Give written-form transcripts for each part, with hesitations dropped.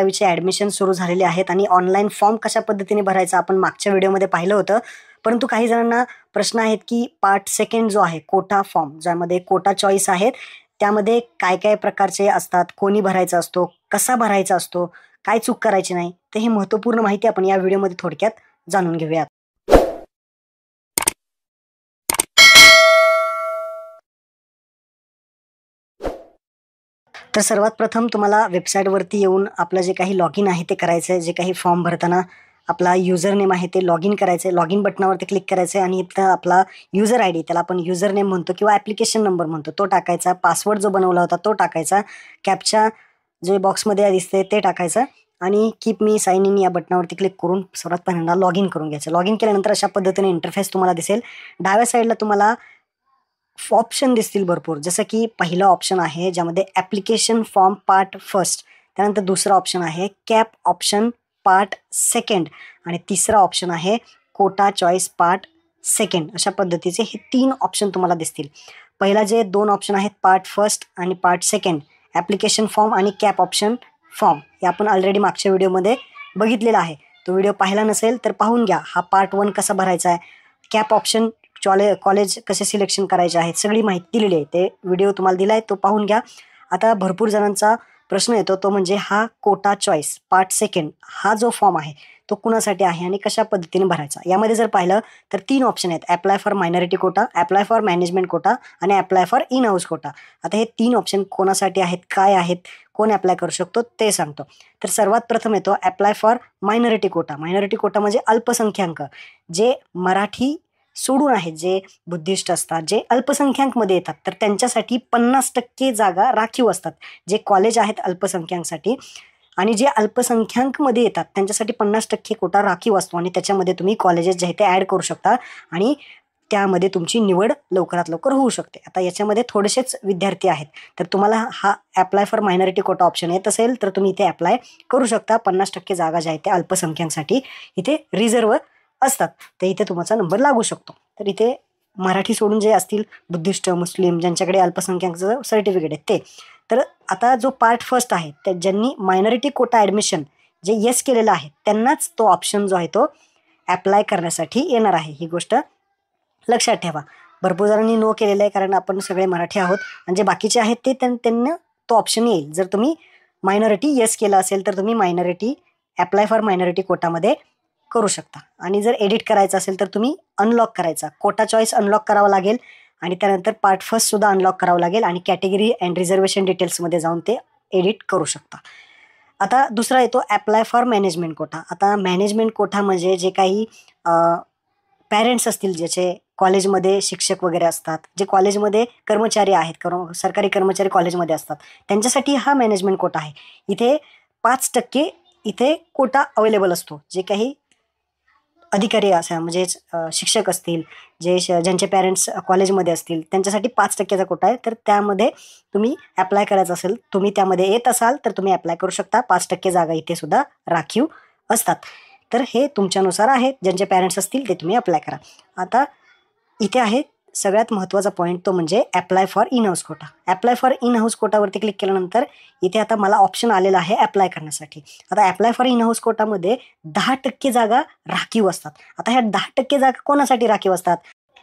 11वीचे admission सुरू झालेले आहेत आणि ऑनलाईन फॉर्म कशा पद्धतीने भरायचा आपण मागच्या व्हिडिओमध्ये पाहिलं होतं. परंतु काही जणांना प्रश्न आहेत की पार्ट सेकंड जो आहे कोटा फॉर्म, ज्यामध्ये कोटा चॉईस आहेत, त्यामध्ये काय काय प्रकारचे असतात, कोणी भरायचा असतो, कसा भरायचा असतो, काय चूक करायची नाही, तर ही महत्त्वपूर्ण माहिती आपण या व्हिडिओमध्ये थोडक्यात जाणून घेऊयात. तर सर्वात प्रथम तुम्हाला वेबसाईटवरती येऊन आपलं जे काही लॉग इन आहे ते करायचं आहे. जे काही फॉर्म भरताना आपला युजर नेम आहे ते लॉग इन करायचं आहे. लॉग इन बटनावरती क्लिक करायचं आहे आणि इथं आपला युजर आय डी, त्याला आपण युजर नेम म्हणतो किंवा ॲप्लिकेशन नंबर म्हणतो, तो टाकायचा. पासवर्ड जो बनवला होता तो टाकायचा. कॅप्चा जे बॉक्समध्ये दिसते ते टाकायचं आणि कीप मी साइन इन या बटनावरती क्लिक करून सर्वात पहिल्यांदा लॉग इन करून घ्यायचं. लॉग इन केल्यानंतर अशा पद्धतीने इंटरफेस तुम्हाला दिसेल. डाव्या साईडला तुम्हाला ऑप्शन दिसतील भरपूर, जसं की पहिला ऑप्शन आहे ज्यामध्ये ॲप्लिकेशन फॉर्म पार्ट फर्स्ट, त्यानंतर दुसरा ऑप्शन आहे कॅप ऑप्शन पार्ट सेकंड आणि तिसरा ऑप्शन आहे कोटा चॉईस पार्ट सेकंड. अशा पद्धतीचे हे 3 ऑप्शन तुम्हाला दिसतील. पहिला जे 2 ऑप्शन आहेत पार्ट फर्स्ट आणि पार्ट सेकंड, ॲप्लिकेशन फॉर्म आणि कॅप ऑप्शन फॉर्म, हे आपण ऑलरेडी मागच्या व्हिडिओमध्ये बघितलेला आहे. तो व्हिडिओ पाहिला नसेल तर पाहून घ्या. हा पार्ट 1 कसा भरायचा आहे, कॅप ऑप्शन कॉलेज कसे सिलेक्शन करायचे आहेत, सगळी माहिती दिलेली आहे. ते व्हिडिओ तुम्हाला दिला आहे, तो पाहून घ्या. आता भरपूर जणांचा प्रश्न येतो तो म्हणजे हा कोटा चॉईस पार्ट सेकंड हा जो फॉर्म आहे तो कुणासाठी आहे आणि कशा पद्धतीने भरायचा. यामध्ये जर पाहिलं तर 3 ऑप्शन आहेत, apply for minority quota, apply for management quota आणि apply for in house quota. आता हे 3 ऑप्शन कोणासाठी आहेत, काय आहेत, कोण ॲप्लाय करू शकतो ते सांगतो. तर सर्वात प्रथम येतो apply for minority quota. Minority quota म्हणजे अल्पसंख्याक, जे मराठी सोडून आहेत, जे बुद्धिस्ट असतात, जे अल्पसंख्याकमध्ये येतात, तर त्यांच्यासाठी 50% जागा राखीव असतात. जे कॉलेज आहेत अल्पसंख्याकसाठी आणि जे अल्पसंख्याकमध्ये येतात त्यांच्यासाठी 50% कोटा राखीव असतो आणि त्याच्यामध्ये तुम्ही कॉलेजेस जे आहेत ते ॲड करू शकता आणि त्यामध्ये तुमची निवड लवकरात लवकर होऊ शकते. आता याच्यामध्ये थोडेसेच विद्यार्थी आहेत, तर तुम्हाला हा apply for minority quota option येत असेल तर तुम्ही इथे ॲप्लाय करू शकता. 50% जागा ज्या आहेत त्या अल्पसंख्याकसाठी इथे रिझर्व असतात, तर इथे तुमचा नंबर लागू शकतो. तर इथे मराठी सोडून जे असतील बुद्धिस्ट, मुस्लिम, ज्यांच्याकडे अल्पसंख्याकचं सर्टिफिकेट आहे ते. तर आता जो पार्ट फर्स्ट आहे त्या ज्यांनी मायनॉरिटी कोटा ॲडमिशन जे येस केलेलं आहे त्यांनाच तो ऑप्शन जो आहे तो ॲप्लाय करण्यासाठी येणार आहे. ही गोष्ट लक्षात ठेवा. भरपूर जणांनी नो केलेलं आहे कारण आपण सगळे मराठी आहोत आणि जे बाकीचे आहेत ते त्यांना तो ऑप्शन येईल. जर तुम्ही मायनॉरिटी येस केलं असेल तर तुम्ही मायनॉरिटी ॲप्लाय फॉर मायनॉरिटी कोटामध्ये करू शकता. आणि जर एडिट करायचं असेल तर तुम्ही अनलॉक करायचा, कोटा चॉईस अनलॉक करावा लागेल आणि त्यानंतर पार्ट फर्स्टसुद्धा अनलॉक करावं लागेल आणि कॅटेगरी अँड रिझर्वेशन डिटेल्समध्ये जाऊन ते एडिट करू शकता. आता दुसरा येतो ॲप्लाय फॉर मॅनेजमेंट कोटा. आता मॅनेजमेंट कोटा म्हणजे जे काही पॅरेंट्स असतील, ज्याचे कॉलेजमध्ये शिक्षक वगैरे असतात, जे कॉलेजमध्ये कर्मचारी आहेत, सरकारी कर्मचारी कॉलेजमध्ये असतात, त्यांच्यासाठी हा मॅनेजमेंट कोटा आहे. इथे 5% इथे कोटा अवेलेबल असतो. जे काही अधिकारी असं म्हणजे शिक्षक असतील, ज्यांचे पॅरेंट्स कॉलेजमध्ये असतील त्यांच्यासाठी 5%चा कोटा आहे. तर त्यामध्ये तुम्ही ॲप्लाय करायचं असेल, तुम्ही त्यामध्ये येत असाल तर तुम्ही ॲप्लाय करू शकता. 5% जागा इथे सुद्धा राखीव असतात. तर हे तुमच्यानुसार आहे, ज्यांचे पॅरेंट्स असतील ते तुम्ही ॲप्लाय करा. आता इथे आहे सगळ्यात महत्त्वाचा पॉईंट, तो म्हणजे apply for in house quota. Apply for in house कोटावरती क्लिक केल्यानंतर इथे आता मला ऑप्शन आलेला आहे ॲप्लाय करण्यासाठी. आता ॲप्लाय फॉर इन हाऊस कोटामध्ये 10% जागा राखीव असतात. आता ह्या 10% जागा कोणासाठी राखीव असतात,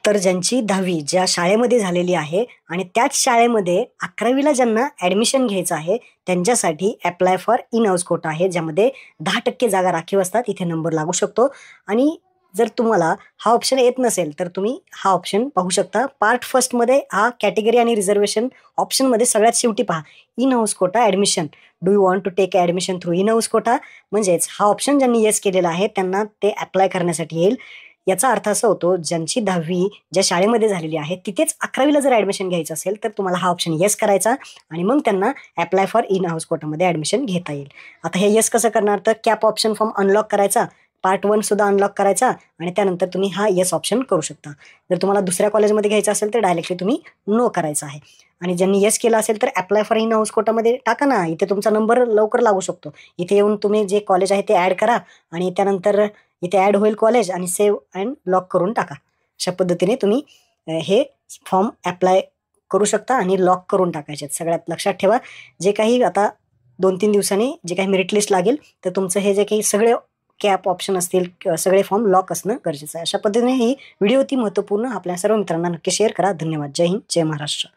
तर ज्यांची 10वी ज्या शाळेमध्ये झालेली आहे आणि त्याच शाळेमध्ये 11वीला ज्यांना ॲडमिशन घ्यायचं आहे त्यांच्यासाठी apply for in house quota आहे, ज्यामध्ये 10% जागा राखीव असतात. इथे नंबर लागू शकतो. आणि जर तुम्हाला हा ऑप्शन येत नसेल तर तुम्ही हा ऑप्शन पाहू शकता. पार्ट फर्स्टमध्ये हा कॅटेगरी आणि रिझर्वेशन ऑप्शनमध्ये सगळ्यात शेवटी पहा, in house quota admission, do you want to take admission through in house quota. म्हणजेच हा ऑप्शन ज्यांनी येस केलेला आहे त्यांना ते ॲप्लाय करण्यासाठी येईल. याचा अर्थ असा होतो, ज्यांची 10वी ज्या शाळेमध्ये झालेली आहे तिथेच 11वीला जर ॲडमिशन घ्यायचं असेल तर तुम्हाला हा ऑप्शन येस करायचा आणि मग त्यांना ॲप्लाय फॉर इन हाऊस कोटामध्ये ॲडमिशन घेता येईल. आता हे येस कसं करणार, तर कॅप ऑप्शन फॉर्म अनलॉक करायचा, पार्ट 1 सुद्धा अनलॉक करायचा आणि त्यानंतर तुम्ही हा येस ऑप्शन करू शकता. जर तुम्हाला दुसऱ्या कॉलेजमध्ये घ्यायचं असेल तर डायरेक्टली तुम्ही नो करायचं आहे. आणि ज्यांनी येस केलं असेल तर ॲप्लाय फॉर इन हाऊस कोटामध्ये टाका ना, इथे तुमचा नंबर लवकर लागू शकतो. इथे येऊन तुम्ही जे कॉलेज आहे ते ॲड करा आणि त्यानंतर इथे ॲड होईल कॉलेज आणि सेव्ह अँड लॉक करून टाका. अशा पद्धतीने तुम्ही हे फॉर्म ॲप्लाय करू शकता आणि लॉक करून टाकायचे. सगळ्यात लक्षात ठेवा, जे काही आता 2-3 दिवसांनी जे काही मेरिट लिस्ट लागेल तर तुमचं हे जे काही सगळे कॅप ऑप्शन असतील सगळे फॉर्म लॉक असणं गरजेचं आहे. अशा पद्धतीने ही व्हिडिओ ती महत्त्वपूर्ण. आपल्या सर्व मित्रांना नक्की शेअर करा. धन्यवाद. जय हिंद, जय महाराष्ट्र.